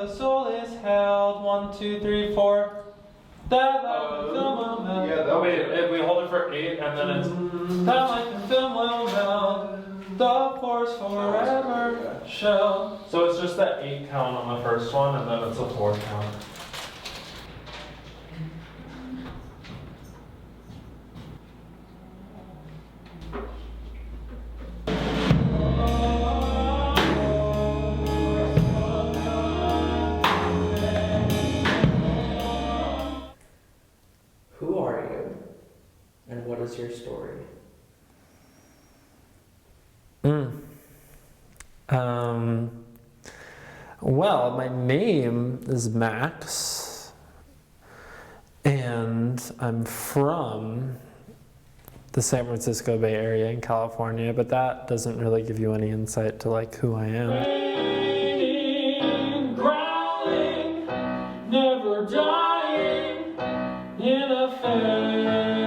the soul is held. 1, 2, 3, 4. That like the film will melt. Yeah, Oh wait, if we hold it for 8 and then it's that like the film will melt. The force forever shall. So it's just that 8 count on the first one and then it's a 4 count. Who are you? And what is your story? Well, my name is Max, and I'm from the San Francisco Bay Area in California, but that doesn't really give you any insight to like who I am. Raining, growling, never dying in a fate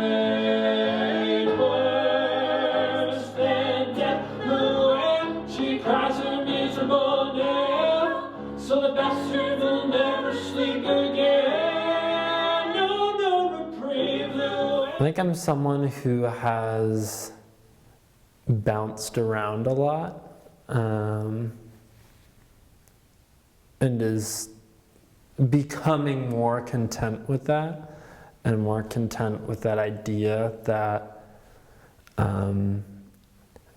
worse than death. Ruin, she cries her miserable nail, so the bastard will never sleep again. No reprieve. I think I'm someone who has bounced around a lot and is becoming more content with that and more content with that idea that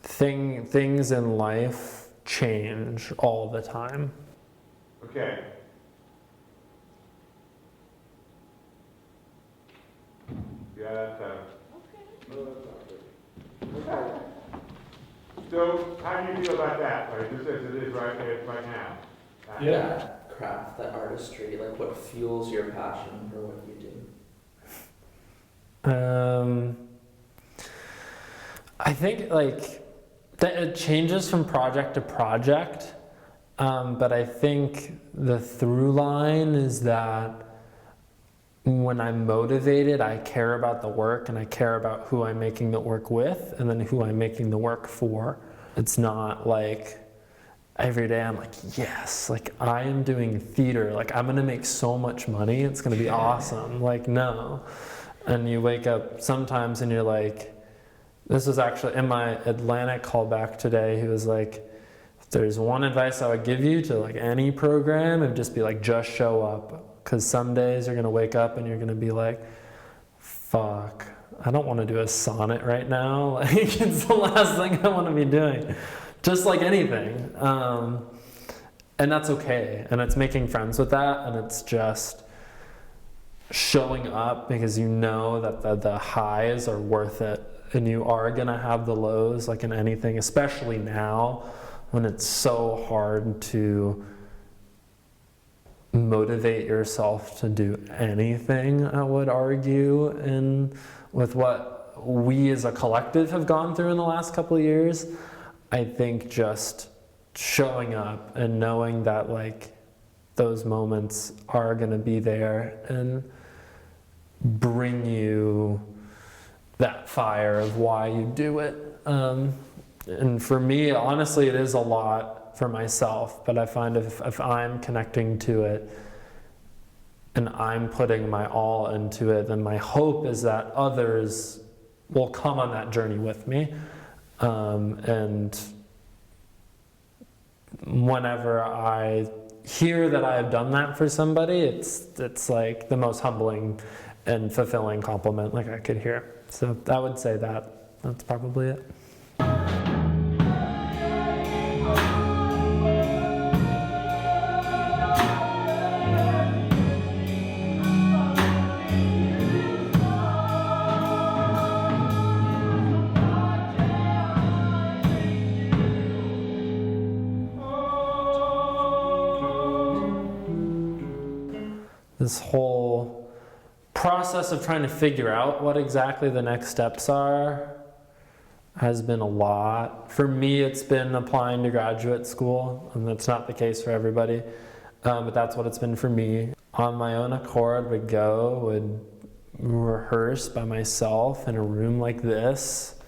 things in life change all the time. Okay. Yeah, that's okay. So, how do you feel about that? Right, just as it is right now. That craft, that artistry, like what fuels your passion for what you do? I think like that it changes from project to project, but I think the through line is that when I'm motivated, I care about the work and I care about who I'm making the work with and then who I'm making the work for. It's not like every day I'm like, yes, like I am doing theater, like I'm gonna make so much money, it's gonna be awesome. Like, no. And you wake up sometimes and you're like, this was actually in my Atlantic callback today, he was like, if there's one advice I would give you to like any program, it'd just be like, just show up. Because some days you're going to wake up and you're going to be like, fuck, I don't want to do a sonnet right now. Like, it's the last thing I want to be doing. Just like anything. And that's okay. And it's making friends with that. And it's just showing up because you know that the highs are worth it. And you are going to have the lows, like in anything, especially now when it's so hard to motivate yourself to do anything, I would argue, and with what we as a collective have gone through in the last couple of years. I think just showing up and knowing that like those moments are going to be there and bring you that fire of why you do it. And for me, honestly, it is a lot for myself, but I find if I'm connecting to it and I'm putting my all into it, then my hope is that others will come on that journey with me. And whenever I hear that I have done that for somebody, it's like the most humbling and fulfilling compliment like I could hear. So I would say that's probably it. This whole process of trying to figure out what exactly the next steps are has been a lot. For me, it's been applying to graduate school, and that's not the case for everybody, but that's what it's been for me. On my own accord, would rehearse by myself in a room like this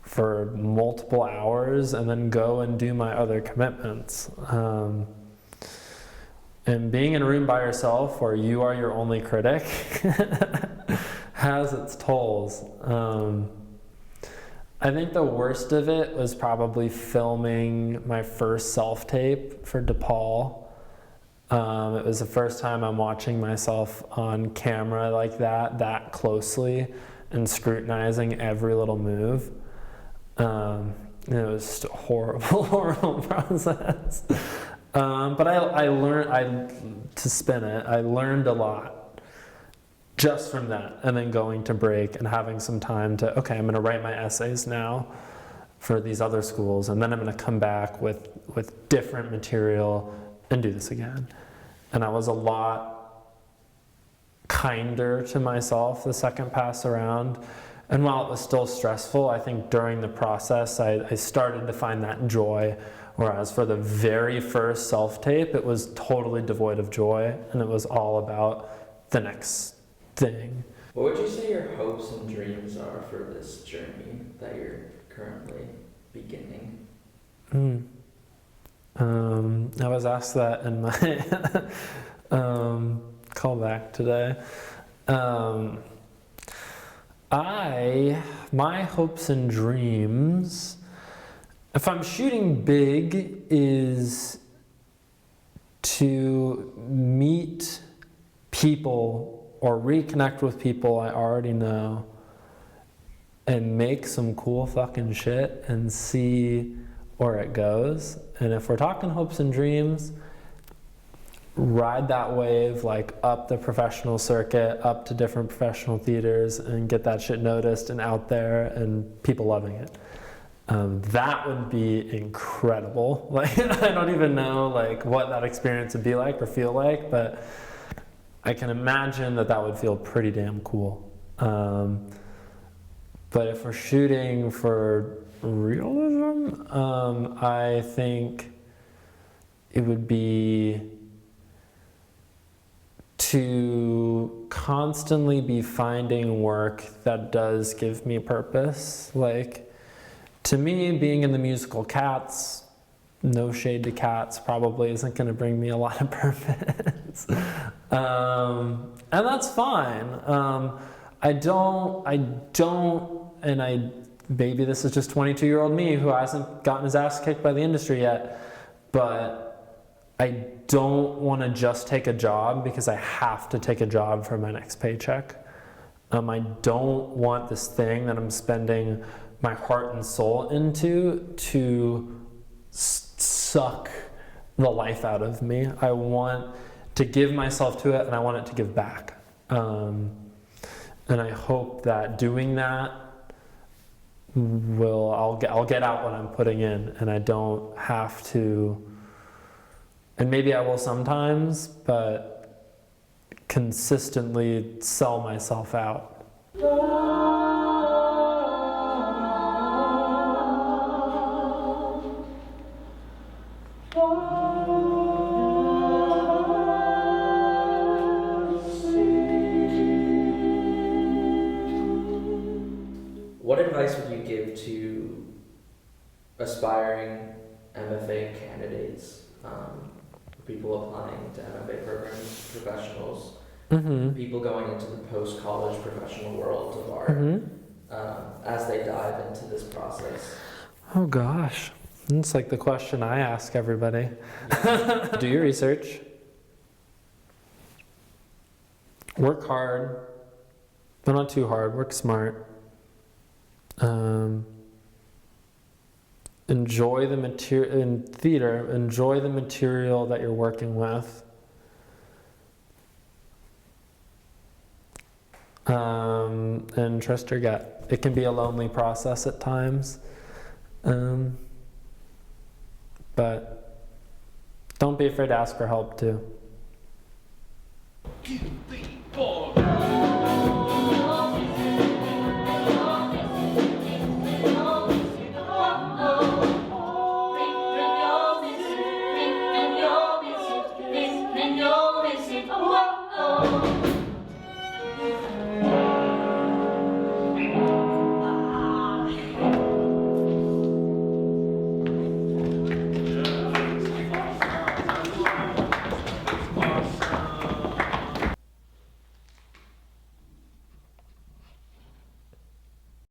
for multiple hours, and then go and do my other commitments. And being in a room by yourself where you are your only critic has its tolls. I think the worst of it was probably filming my first self-tape for DePaul. It was the first time I'm watching myself on camera like that closely, and scrutinizing every little move. It was just a horrible process. But I learned, to spin it, I learned a lot just from that. And then going to break and having some time to, okay, I'm going to write my essays now for these other schools. And then I'm going to come back with different material and do this again. And I was a lot kinder to myself the second pass around. And while it was still stressful, I think during the process, I started to find that joy. Whereas for the very first self-tape, it was totally devoid of joy, and it was all about the next thing. What would you say your hopes and dreams are for this journey that you're currently beginning? I was asked that in my callback today. My hopes and dreams, if I'm shooting big, is to meet people or reconnect with people I already know and make some cool fucking shit and see where it goes. And if we're talking hopes and dreams, ride that wave like up the professional circuit, up to different professional theaters, and get that shit noticed and out there and people loving it. That would be incredible. Like, I don't even know like what that experience would be like or feel like, but I can imagine that would feel pretty damn cool. But if we're shooting for realism, I think it would be to constantly be finding work that does give me purpose. Like, to me, being in the musical Cats, no shade to Cats, probably isn't going to bring me a lot of purpose. And that's fine. Maybe this is just 22-year-old me who hasn't gotten his ass kicked by the industry yet, but I don't want to just take a job because I have to take a job for my next paycheck. I don't want this thing that I'm spending my heart and soul into to suck the life out of me. I want to give myself to it, and I want it to give back. And I hope that doing that I'll get out what I'm putting in, and I don't have to. And maybe I will sometimes, but consistently sell myself out. What advice would you give to aspiring MFA candidates, people applying to MFA programs, professionals, people going into the post-college professional world of art, as they dive into this process? Oh gosh, it's like the question I ask everybody. Do your research. Work hard, but not too hard. Work smart. Enjoy the material in theater. Enjoy the material that you're working with. And trust your gut. It can be a lonely process at times, but don't be afraid to ask for help too.